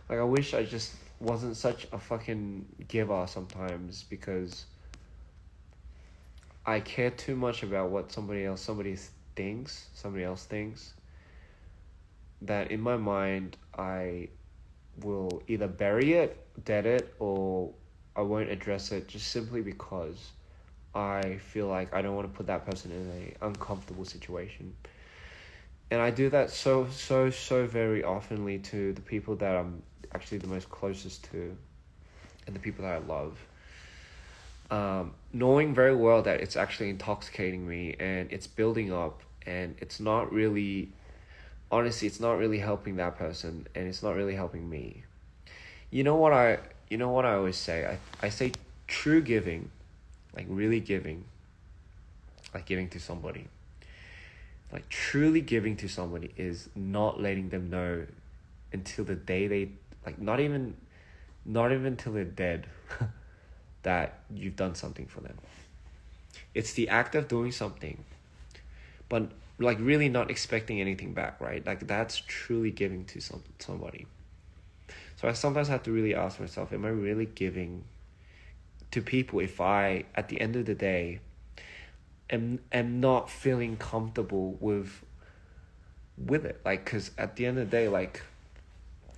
Like, I wish I just wasn't such a fucking giver sometimes because I care too much about what somebody else thinks, that in my mind I will either bury it, dead it, or I won't address it just simply because I feel like I don't want to put that person in an uncomfortable situation. And I do that so very oftenly to the people that I'm actually the most closest to and the people that I love. Knowing very well that it's actually intoxicating me and it's building up and it's not really helping that person and it's not really helping me. You know what I always say? I say true giving, like really giving, like giving to somebody. Like truly giving to somebody is not letting them know until the day they, like not even till they're dead that you've done something for them. It's the act of doing something, but like really not expecting anything back, right? Like that's truly giving to somebody. So I sometimes have to really ask myself, am I really giving to people if I, at the end of the day, am not feeling comfortable with it? Like, because at the end of the day, like,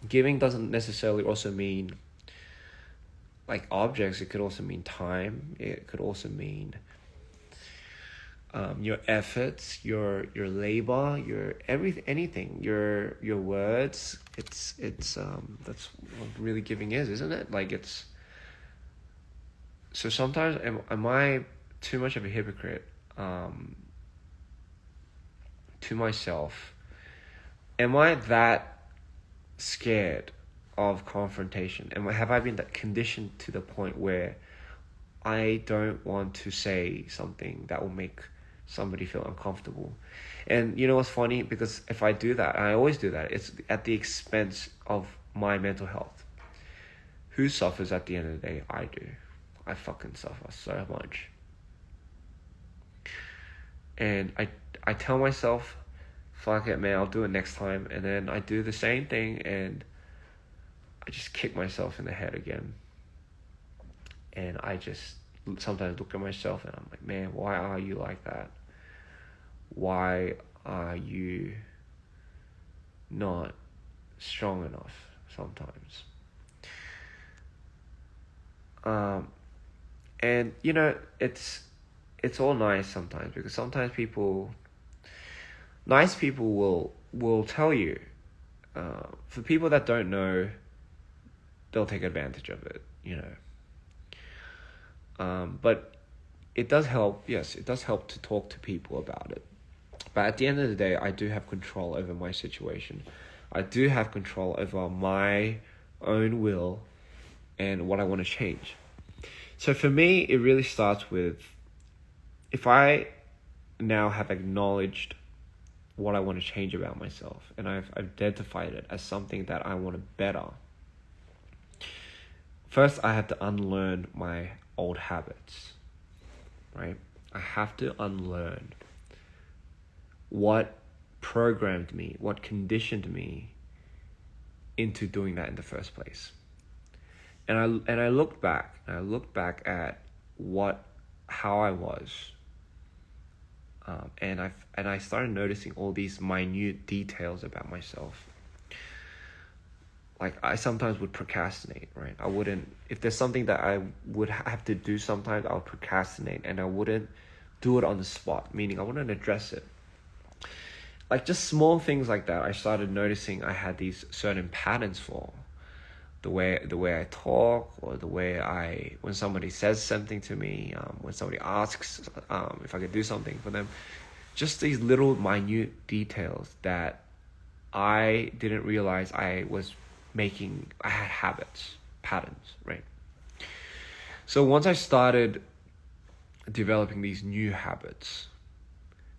giving doesn't necessarily also mean like objects. It could also mean time. It could also mean your efforts, your labor, your anything, your words. It's that's what really giving is, isn't it? Like it's. So sometimes am I too much of a hypocrite to myself? Am I that scared of confrontation? Have I been that conditioned to the point where I don't want to say something that will make somebody feel uncomfortable? And you know what's funny? Because if I do that, and I always do that, it's at the expense of my mental health. who suffers at the end of the day? I do. I fucking suffer so much. And I tell myself, fuck it, man, I'll do it next time. And then I do the same thing and I just kick myself in the head again. And I just sometimes look at myself and I'm like, man, why are you like that? Why are you not strong enough sometimes? And you know, it's all nice sometimes, because sometimes nice people will tell you. For people that don't know, they'll take advantage of it, you know. But it does help. Yes, it does help to talk to people about it. But at the end of the day, I do have control over my situation. I do have control over my own will and what I want to change. So for me, it really starts with, if I now have acknowledged what I want to change about myself, and I've identified it as something that I want to better, first I have to unlearn my old habits, right? I have to unlearn what programmed me, what conditioned me into doing that in the first place. And I looked back at how I was, and I started noticing all these minute details about myself. Like, I sometimes would procrastinate, right? I wouldn't, if there's something that I would have to do sometimes, I would procrastinate and I wouldn't do it on the spot, meaning I wouldn't address it. Like, just small things like that, I started noticing I had these certain patterns for. The way I talk, or the way when somebody says something to me, when somebody asks if I could do something for them, just these little minute details that I didn't realize I had patterns, right? So once I started developing these new habits,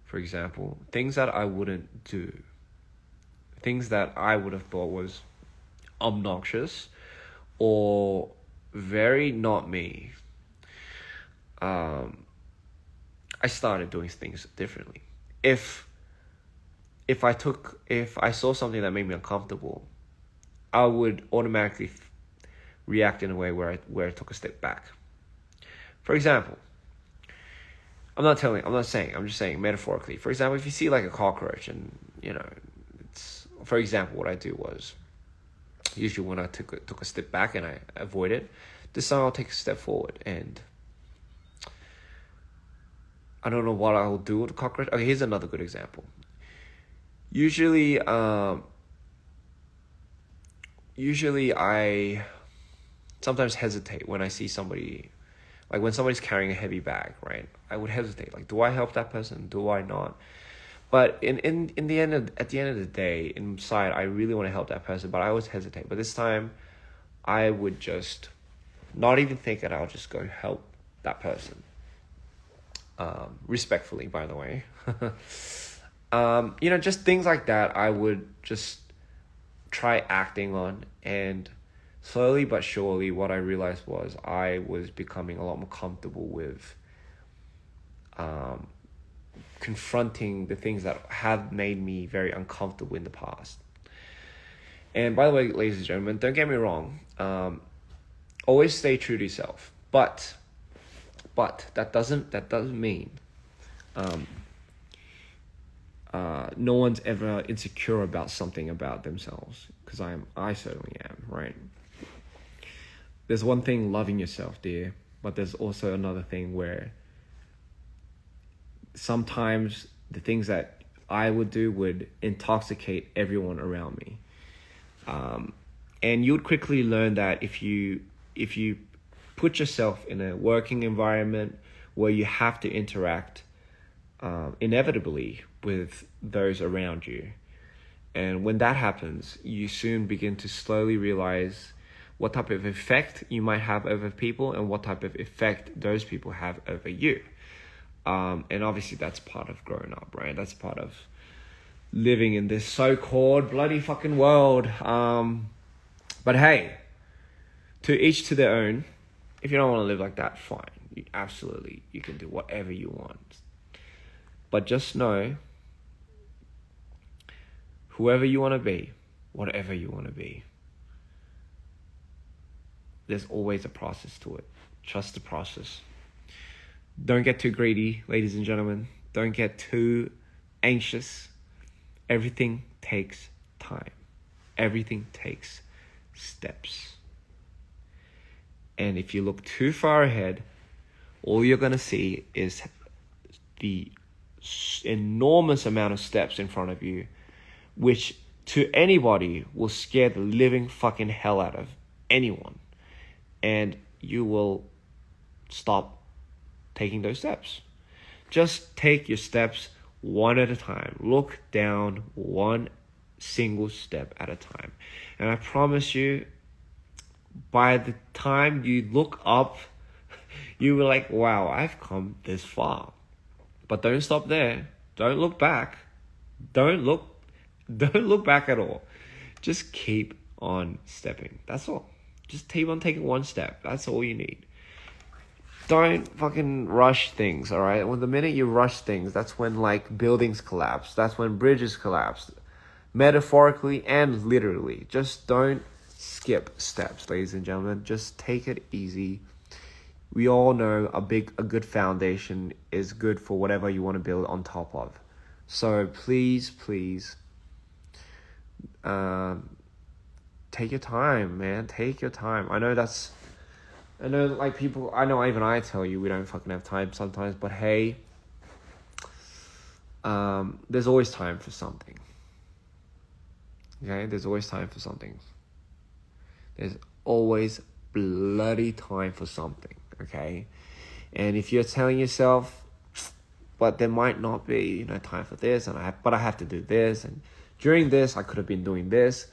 for example, things that I wouldn't do, things that I would have thought was obnoxious or very not me, I started doing things differently. If I saw something that made me uncomfortable, I would automatically react in a way where I took a step back. For example, I'm just saying metaphorically. For example, if you see like a cockroach, and you know, for example, what I do was, usually when I took a step back and I avoid it, this time I'll take a step forward, and I don't know what I'll do with the cockroach. Okay, here's another good example. Usually I sometimes hesitate when I see somebody, like when somebody's carrying a heavy bag, right? I would hesitate. Like, do I help that person? Do I not? But at the end of the day, inside, I really want to help that person, but I always hesitate. But this time, I would just not even think it. I'll just go help that person. Respectfully, by the way. You know, just things like that, I would just try acting on, and slowly but surely, what I realized was I was becoming a lot more comfortable with confronting the things that have made me very uncomfortable in the past. And by the way, ladies and gentlemen, don't get me wrong. Always stay true to yourself. But that doesn't mean no one's ever insecure about something about themselves, because I certainly am, right? There's one thing loving yourself, dear, but there's also another thing where sometimes the things that I would do would intoxicate everyone around me. And you would quickly learn that if you put yourself in a working environment where you have to interact inevitably with those around you, and when that happens, you soon begin to slowly realize what type of effect you might have over people and what type of effect those people have over you. And obviously that's part of growing up, right? That's part of living in this so-called bloody fucking world. But hey, To each to their own. If you don't want to live like that, fine. You can do whatever you want. But just know, whoever you want to be, whatever you want to be, there's always a process to it. Trust the process. Don't get too greedy, ladies and gentlemen. Don't get too anxious. Everything takes time. Everything takes steps. And if you look too far ahead, all you're going to see is the enormous amount of steps in front of you, which to anybody will scare the living fucking hell out of anyone. And you will stop taking those steps. Just take your steps one at a time. Look down one single step at a time. And I promise you, by the time you look up, you were like, wow, I've come this far. But don't stop there. Don't look back. Don't look back at all. Just keep on stepping. That's all. Just keep on taking one step. That's all you need. Don't fucking rush things, all right? When the minute you rush things, that's when like buildings collapse. That's when bridges collapse. Metaphorically and literally. Just don't skip steps, ladies and gentlemen. Just take it easy. We all know a good foundation is good for whatever you want to build on top of. So please, take your time, man. Take your time. I know like people, I know even I tell you we don't fucking have time sometimes, but hey, there's always time for something. Okay? There's always time for something. There's always bloody time for something, okay? And if you're telling yourself, but there might not be, time for this, but I have to do this, and during this, I could have been doing this.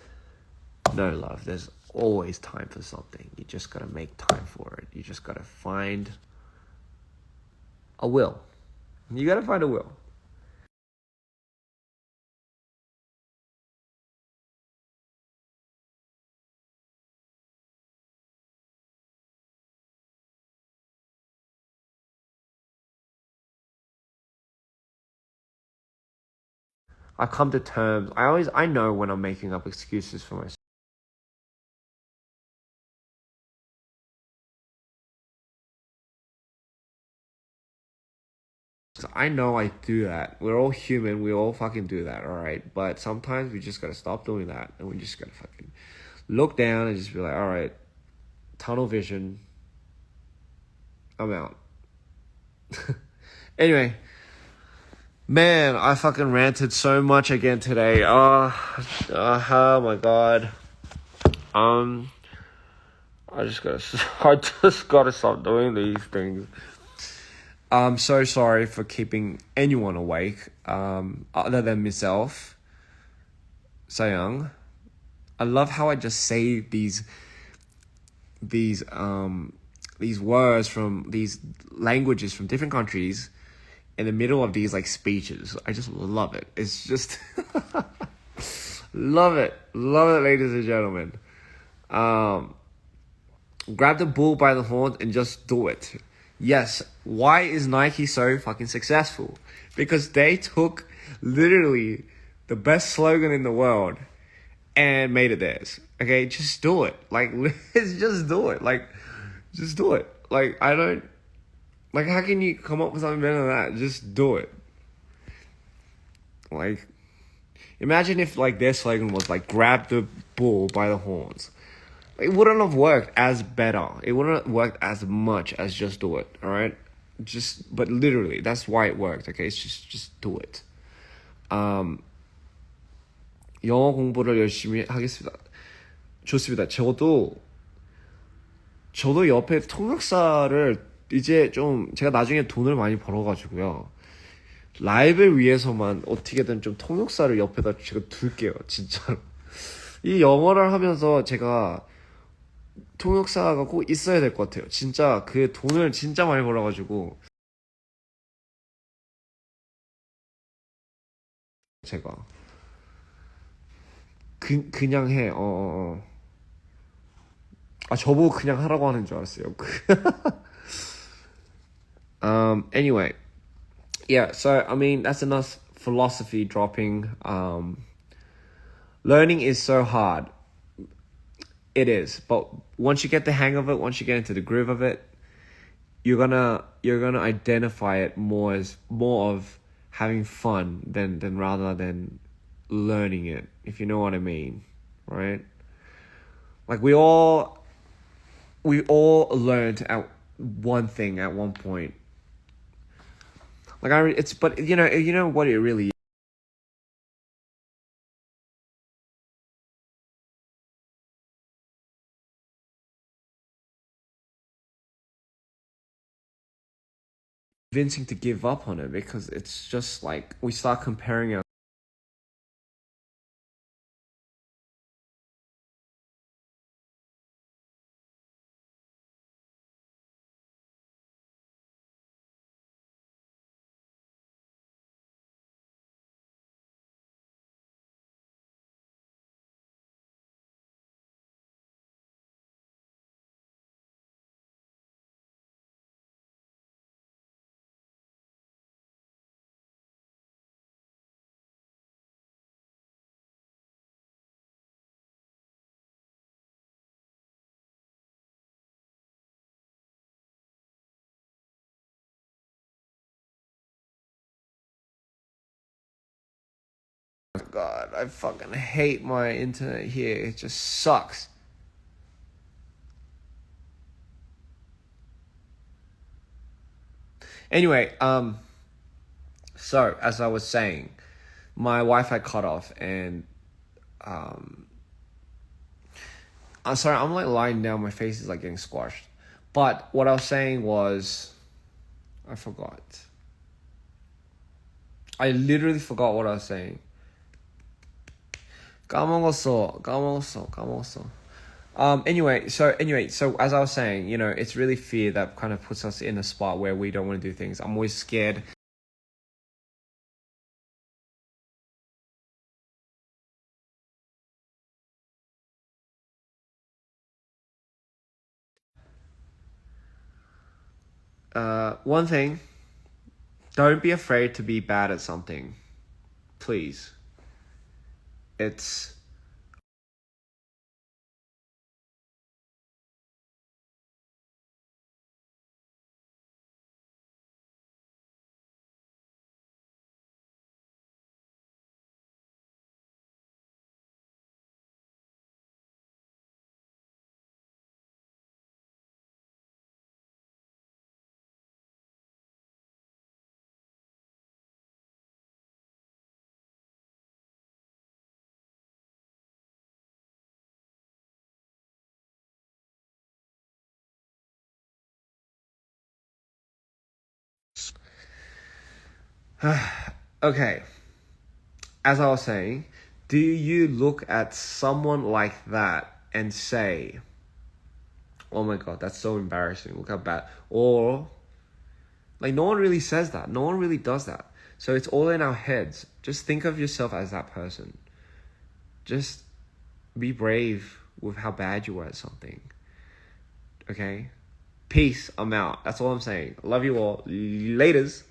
No, love, there's always time for something. You just gotta make time for it. You just gotta find a will. You gotta find a will. I come to terms. I know when I'm making up excuses for myself. I know I do that. We're all human. We all fucking do that, all right? But sometimes we just gotta stop doing that, and we just gotta fucking look down and just be like, all right, tunnel vision. I'm out. Anyway, man, I fucking ranted so much again today. Oh my god. I just gotta stop doing these things. I'm so sorry for keeping anyone awake, other than myself. Sayang. I love how I just say these words from these languages from different countries in the middle of these like speeches. I just love it. It's just love it, ladies and gentlemen. Grab the bull by the horn and just do it. Yes, why is Nike so fucking successful? Because they took literally the best slogan in the world and made it theirs. Okay, just do it. Like, let's just do it. Like, just do it. Like, how can you come up with something better than that? Just do it. Like, imagine if, like, their slogan was, like, grab the bull by the horns. It wouldn't have worked as better. It wouldn't have worked as much as just do it, alright? But literally, that's why it worked, okay? It's just do it. 영어 공부를 열심히 하겠습니다. 좋습니다. 저도 옆에 통역사를 이제 좀 제가 나중에 돈을 많이 벌어가지고요. 라이브를 위해서만 어떻게든 좀 통역사를 옆에다 제가 둘게요. 진짜로. 이 영어를 하면서 제가 통역사가 꼭 있어야 될 것 같아요. 진짜 그 돈을 진짜 많이 벌어가지고 제가 그냥 해. 저보고 그냥 하라고 하는 줄 알았어요. Anyway, yeah. So I mean, that's enough philosophy dropping. Learning is so hard. It is, but once you get the hang of it, once you get into the groove of it, you're gonna identify it more as more of having fun than rather than learning it, if you know what I mean, right? Like we all learned at one thing at one point. Like it's but you know what it really is. Convincing to give up on it because it's just like we start comparing our God, I fucking hate my internet here. It just sucks. Anyway, so as I was saying, my Wi-Fi cut off and I'm sorry, I'm like lying down, my face is like getting squashed. But what I was saying was I forgot. I literally forgot what I was saying. 까먹었어. Anyway, so as I was saying, it's really fear that kind of puts us in a spot where we don't want to do things. I'm always scared. One thing, don't be afraid to be bad at something. Please. It's okay. As I was saying, do you look at someone like that and say, "Oh my god, that's so embarrassing. Look how bad." Or like no one really says that. No one really does that. So it's all in our heads. Just think of yourself as that person. Just be brave with how bad you were at something. Okay? Peace. I'm out. That's all I'm saying. Love you all. Laters.